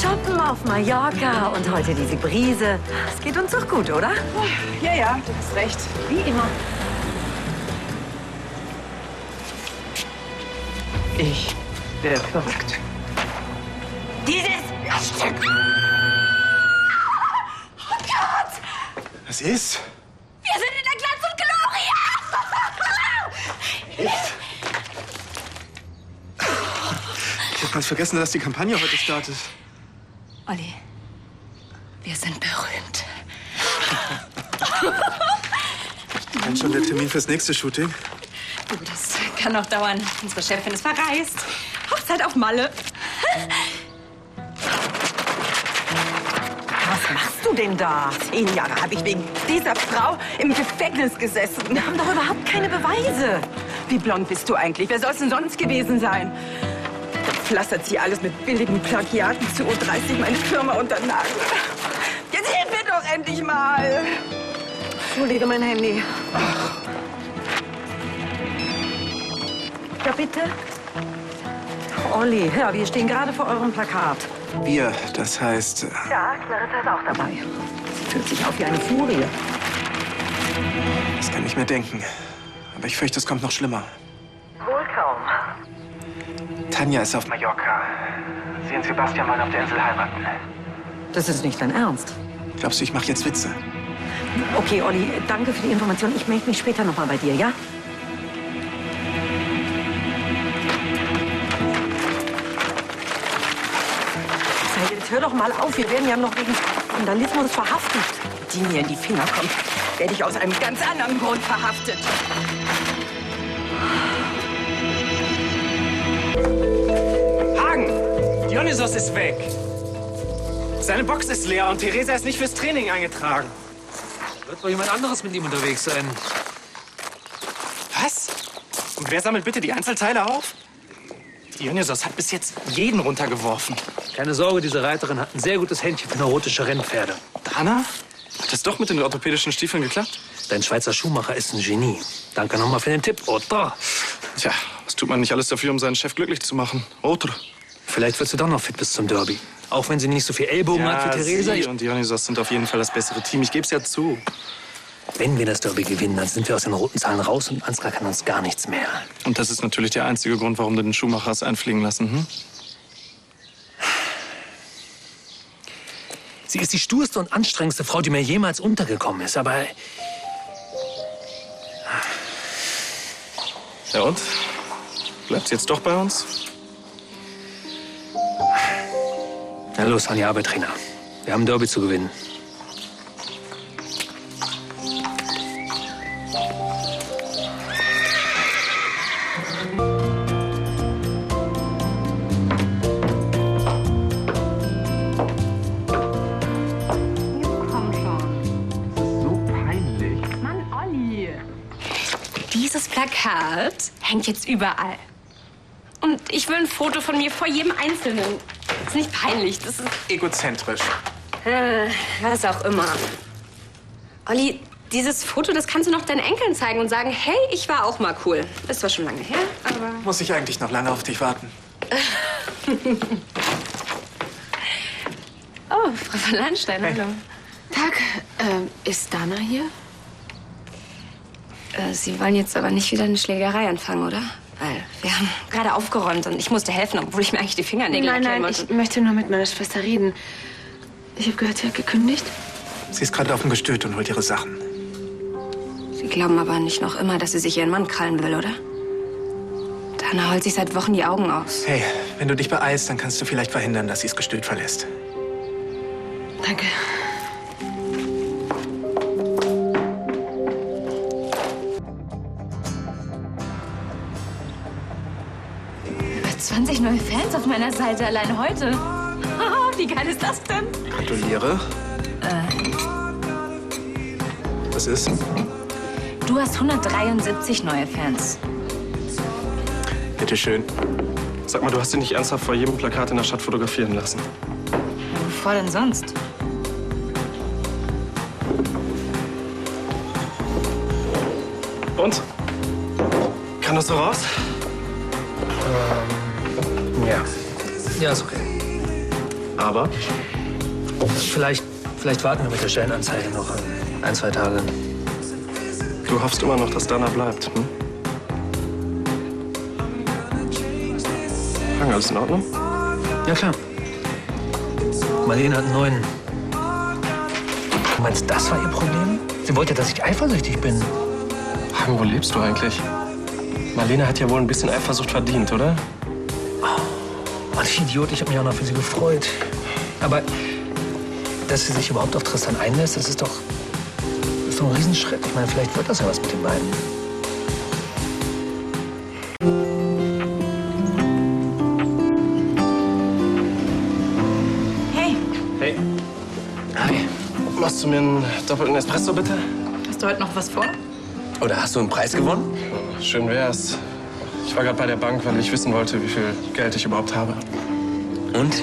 Shoppen auf Mallorca und heute diese Brise. Es geht uns doch gut, oder? Ja, du hast recht. Wie immer. Ich werde verrückt. Dieses Stück. Oh Gott! Was ist? Wir sind in der Glanz und Gloria! Ich hab ganz vergessen, dass die Kampagne heute startet. Olli, wir sind berühmt. Wann schon der Termin fürs nächste Shooting? Du, das kann noch dauern. Unsere Chefin ist verreist. Hochzeit auf Malle. Was machst du denn da? 10 Jahre habe ich wegen dieser Frau im Gefängnis gesessen. Wir haben doch überhaupt keine Beweise. Wie blond bist du eigentlich? Wer soll es denn sonst gewesen sein? Dann pflastert sie alles mit billigen Plagiaten zu U30 meine Firma unter den Nagel. Jetzt hilf mir doch endlich mal. Entschuldige, mein Handy. Ja, bitte? Olli, hör, wir stehen gerade vor eurem Plakat. Wir, das heißt... Ja, Clarissa ist auch dabei. Sie fühlt sich auf wie eine Furie. Das kann ich mir denken. Aber ich fürchte, es kommt noch schlimmer. Wohl kaum. Tanja ist auf Mallorca. Sie und Sebastian wollen auf der Insel heiraten. Das ist nicht dein Ernst. Glaubst du, ich mache jetzt Witze? Okay, Olli, danke für die Information. Ich melde mich später noch mal bei dir, ja? Jetzt hör doch mal auf. Wir werden ja noch wegen Vandalismus verhaftet. Die mir in die Finger kommt, werde ich aus einem ganz anderen Grund verhaftet. Hagen! Dionysos ist weg. Seine Box ist leer und Theresa ist nicht fürs Training eingetragen. Wird wohl jemand anderes mit ihm unterwegs sein. Was? Und wer sammelt bitte die Einzelteile auf? Dionysos hat bis jetzt jeden runtergeworfen. Keine Sorge, diese Reiterin hat ein sehr gutes Händchen für neurotische Rennpferde. Dana? Hat das doch mit den orthopädischen Stiefeln geklappt? Dein Schweizer Schuhmacher ist ein Genie. Danke nochmal für den Tipp, oder? Tja, was tut man nicht alles dafür, um seinen Chef glücklich zu machen? Oder? Vielleicht wird sie doch noch fit bis zum Derby. Auch wenn sie nicht so viel Ellbogen hat wie Theresa. Sie und Dionysos sind auf jeden Fall das bessere Team. Ich gebe es ja zu. Wenn wir das Derby gewinnen, dann sind wir aus den roten Zahlen raus und Ansgar kann uns gar nichts mehr. Und das ist natürlich der einzige Grund, warum du den Schuhmacher hast einfliegen lassen, hm? Sie ist die sturste und anstrengendste Frau, die mir jemals untergekommen ist, aber... Ja und? Bleibt sie jetzt doch bei uns? Na los, an die Arbeit, Trainer. Wir haben ein Derby zu gewinnen. Dieses Plakat hängt jetzt überall. Und ich will ein Foto von mir vor jedem Einzelnen. Das ist nicht peinlich, das ist... Egozentrisch. Was auch immer. Olli, dieses Foto, das kannst du noch deinen Enkeln zeigen und sagen, hey, ich war auch mal cool. Ist zwar schon lange her, aber... Muss ich eigentlich noch lange auf dich warten? Oh, Frau von Landstein, hallo. Tag, ist Dana hier? Sie wollen jetzt aber nicht wieder eine Schlägerei anfangen, oder? Weil wir haben gerade aufgeräumt und ich musste helfen, obwohl ich mir eigentlich die Fingernägel lackieren wollte. Ich möchte nur mit meiner Schwester reden. Ich habe gehört, sie hat gekündigt. Sie ist gerade auf dem Gestüt und holt ihre Sachen. Sie glauben aber nicht noch immer, dass sie sich ihren Mann krallen will, oder? Dana heult sich seit Wochen die Augen aus. Hey, wenn du dich beeilst, dann kannst du vielleicht verhindern, dass sie das Gestüt verlässt. Danke. Über 20 neue Fans auf meiner Seite allein heute. Wie geil ist das denn? Gratuliere. Was ist? Du hast 173 neue Fans. Bitteschön. Sag mal, du hast dich nicht ernsthaft vor jedem Plakat in der Stadt fotografieren lassen? Wovor denn sonst? Und? Kann das so raus? Ja. Ja, ist okay. Aber? Vielleicht warten wir mit der Stellenanzeige noch 1, 2 Tage. Du hoffst immer noch, dass Dana bleibt, hm? Hang, alles in Ordnung? Ja, klar. Marlene hat einen neuen. Du meinst, das war ihr Problem? Sie wollte, dass ich eifersüchtig bin. Hang, wo lebst du eigentlich? Marlene hat ja wohl ein bisschen Eifersucht verdient, oder? Mann, ich Idiot, ich habe mich auch noch für sie gefreut. Aber dass sie sich überhaupt auf Tristan einlässt, das ist doch ein Riesenschritt. Ich meine, vielleicht wird das ja was mit den beiden. Hey, Hey, Hi. machst du mir einen doppelten Espresso, bitte? hast du heute noch was vor? Oder hast du einen Preis gewonnen? Schön wär's. Ich war gerade bei der Bank, weil ich wissen wollte, wie viel Geld ich überhaupt habe. Und?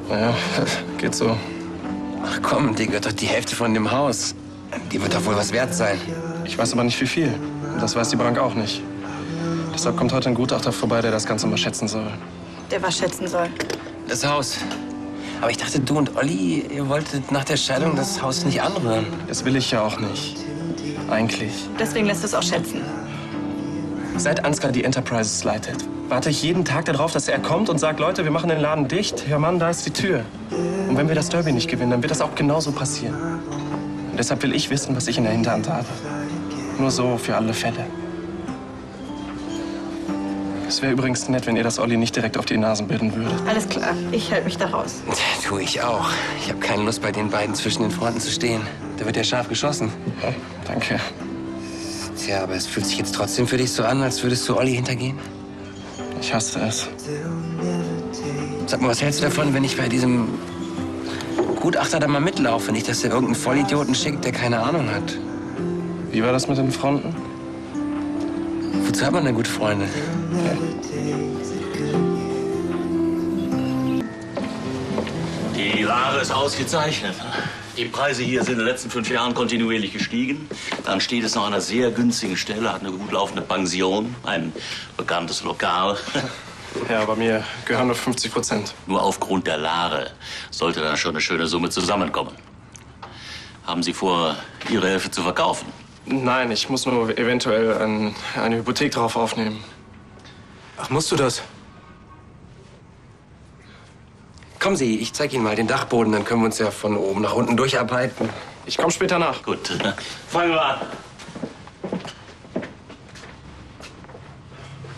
Naja, geht so. Ach komm, die gehört doch die Hälfte von dem Haus. Die wird doch wohl was wert sein. Ich weiß aber nicht, wie viel. Und das weiß die Bank auch nicht. Deshalb kommt heute ein Gutachter vorbei, der das Ganze mal schätzen soll. Der was schätzen soll. Das Haus. Aber ich dachte, du und Olli, ihr wolltet nach der Scheidung das Haus nicht anrühren. Das will ich ja auch nicht. Eigentlich. Deswegen lässt du es auch schätzen. Seit Ansgar die Enterprises leitet, warte ich jeden Tag darauf, dass er kommt und sagt, Leute, wir machen den Laden dicht. Ja, Mann, da ist die Tür. Und wenn wir das Derby nicht gewinnen, dann wird das auch genauso passieren. Und deshalb will ich wissen, was ich in der Hinterhand habe. Nur so für alle Fälle. Es wäre übrigens nett, wenn ihr das Olli nicht direkt auf die Nasen bilden würdet. Alles klar, ich halte mich da raus. Tu ich auch. Ich habe keine Lust, bei den beiden zwischen den Fronten zu stehen. Da wird ja scharf geschossen. Ja, danke. Tja, aber es fühlt sich jetzt trotzdem für dich so an, als würdest du Olli hintergehen. Ich hasse es. Sag mal, was hältst du davon, wenn ich bei diesem Gutachter da mal mitlaufe? Nicht, dass er irgendeinen Vollidioten schickt, der keine Ahnung hat. Wie war das mit den Fronten? Wozu hat man denn gute Freunde? Die Ware ist ausgezeichnet. Die Preise hier sind in den letzten 5 Jahren kontinuierlich gestiegen. Dann steht es noch an einer sehr günstigen Stelle, hat eine gut laufende Pension, ein bekanntes Lokal. Ja, aber mir gehören nur 50%. Nur aufgrund der Lage sollte dann schon eine schöne Summe zusammenkommen. Haben Sie vor, Ihre Hälfte zu verkaufen? Nein, ich muss nur eventuell eine Hypothek drauf aufnehmen. Ach, musst du das? Kommen Sie, ich zeig Ihnen mal den Dachboden, dann können wir uns ja von oben nach unten durcharbeiten. Ich komme später nach. Gut, fangen wir an.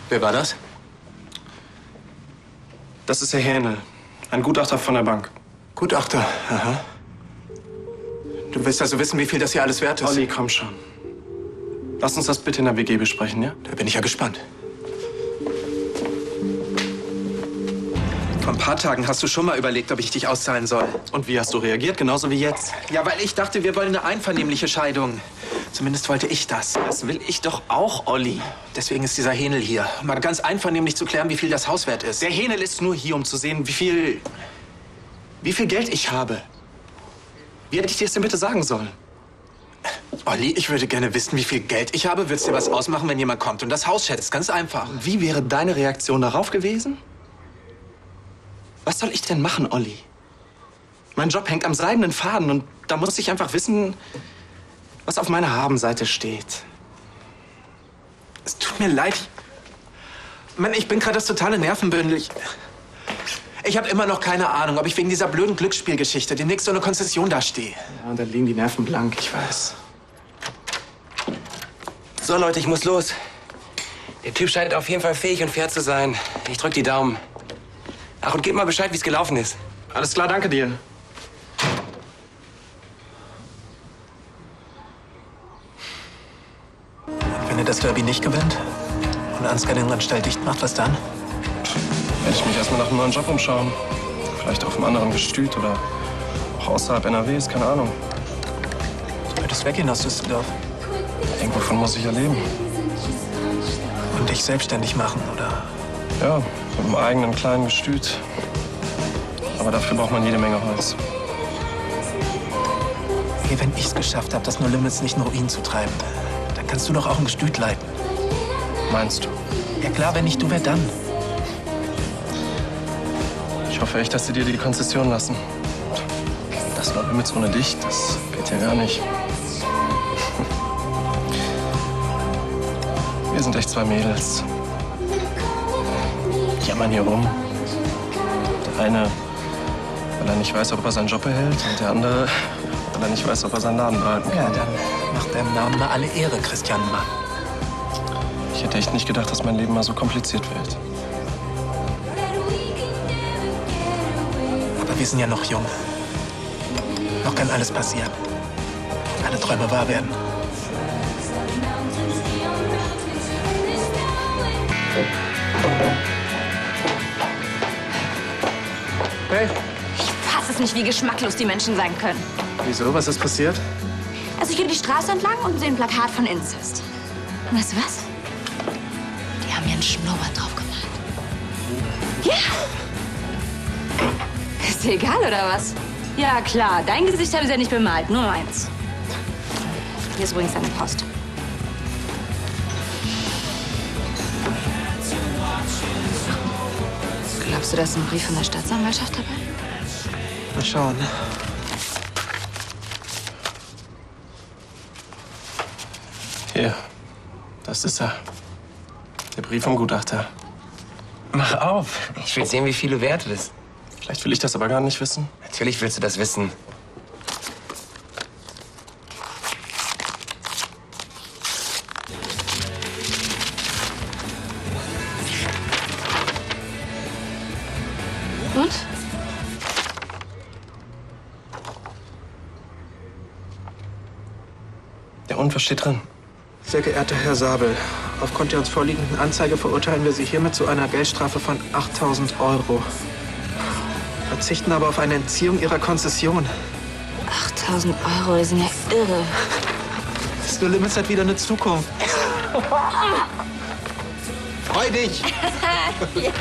Wer war das? Das ist Herr Hähnel, ein Gutachter von der Bank. Gutachter, aha. Du willst also wissen, wie viel das hier alles wert ist? Olli, komm schon. Lass uns das bitte in der WG besprechen, ja? Da bin ich ja gespannt. Vor ein paar Tagen hast du schon mal überlegt, ob ich dich auszahlen soll. Und wie hast du reagiert? Genauso wie jetzt. Ja, weil ich dachte, wir wollen eine einvernehmliche Scheidung. Zumindest wollte ich das. Das will ich doch auch, Olli. Deswegen ist dieser Hähnel hier. Um mal ganz einvernehmlich zu klären, wie viel das Haus wert ist. Der Hähnel ist nur hier, um zu sehen, wie viel Geld ich habe. Wie hätte ich dir das denn bitte sagen sollen? Olli, ich würde gerne wissen, wie viel Geld ich habe. Würdest dir was ausmachen, wenn jemand kommt und das Haus schätzt? Ganz einfach. Wie wäre deine Reaktion darauf gewesen? Was soll ich denn machen, Olli? Mein Job hängt am seidenen Faden und da muss ich einfach wissen, was auf meiner Habenseite steht. Es tut mir leid. Mann, ich bin gerade das totale Nervenbündel. Ich habe immer noch keine Ahnung, ob ich wegen dieser blöden Glücksspielgeschichte demnächst so eine Konzession dastehe. Ja, und da liegen die Nerven blank, ich weiß. So, Leute, ich muss los. Der Typ scheint auf jeden Fall fähig und fair zu sein. Ich drück die Daumen. Ach, und gib mal Bescheid, wie es gelaufen ist. Alles klar, danke dir. Und wenn er das Derby nicht gewinnt und Ansgar den Rennstall dicht macht, was dann? Werde ich mich erstmal nach einem neuen Job umschauen. Vielleicht auf einem anderen Gestüt oder auch außerhalb NRWs, keine Ahnung. Du würdest weggehen aus Düsseldorf. Irgendwovon muss ich ja leben. Und dich selbstständig machen, oder? Ja, mit einem eigenen kleinen Gestüt. Aber dafür braucht man jede Menge Holz. Hey, wenn ich's geschafft habe, das No Limits nicht in Ruin zu treiben, dann kannst du doch auch ein Gestüt leiten. Meinst du? Ja klar, wenn nicht du, wer dann? Ich hoffe echt, dass sie dir die Konzession lassen. Das No Limits ohne dich, das geht ja gar nicht. Wir sind echt zwei Mädels. Die jammern hier rum. Der eine, weil er nicht weiß, ob er seinen Job behält, und der andere, weil er nicht weiß, ob er seinen Laden behalten kann. Ja, dann macht deinem Namen mal alle Ehre, Christian Mann. Ich hätte echt nicht gedacht, dass mein Leben mal so kompliziert wird. Aber wir sind ja noch jung. Noch kann alles passieren. Alle Träume wahr werden. Hey. Ich fasse es nicht, wie geschmacklos die Menschen sein können. Wieso? Was ist passiert? Also ich gehe die Straße entlang und sehe ein Plakat von Incest. Und weißt du was? Die haben mir einen Schnurrbart drauf gemalt. Ja! Ist dir egal, oder was? Ja, klar. Dein Gesicht haben sie ja nicht bemalt, nur meins. Hier ist übrigens deine Post. Glaubst du, da ist ein Brief von der Staatsanwaltschaft dabei? Mal schauen. Hier, das ist er. Der Brief vom Gutachter. Mach auf. Ich will sehen, wie viel du wert bist. Vielleicht will ich das aber gar nicht wissen. Natürlich willst du das wissen. Und? Ja, und was steht drin? Sehr geehrter Herr Sabel, aufgrund der uns vorliegenden Anzeige verurteilen wir Sie hiermit zu einer Geldstrafe von 8.000 €. Verzichten aber auf eine Entziehung Ihrer Konzession. 8.000 €, die sind ja irre. Das No Limits hat wieder eine Zukunft. Freu dich! Yeah.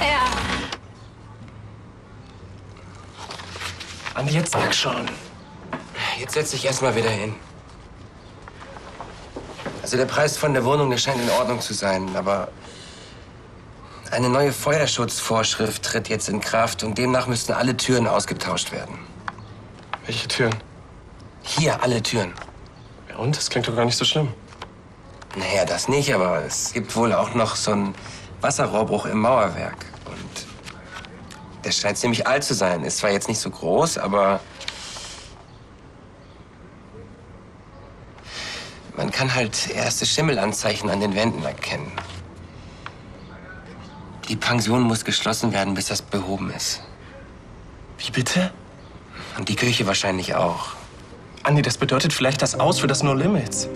Andi, jetzt sag schon. Jetzt setz dich erst mal wieder hin. Also der Preis von der Wohnung, der scheint in Ordnung zu sein, aber eine neue Feuerschutzvorschrift tritt jetzt in Kraft und demnach müssten alle Türen ausgetauscht werden. Welche Türen? Hier, alle Türen. Ja, und? Das klingt doch gar nicht so schlimm. Naja, das nicht, aber es gibt wohl auch noch so einen Wasserrohrbruch im Mauerwerk. Und der scheint ziemlich alt zu sein. Ist zwar jetzt nicht so groß, aber man kann halt erste Schimmelanzeichen an den Wänden erkennen. Die Pension muss geschlossen werden, bis das behoben ist. Wie bitte? Und die Küche wahrscheinlich auch. Andi, das bedeutet vielleicht das Aus für das No Limits.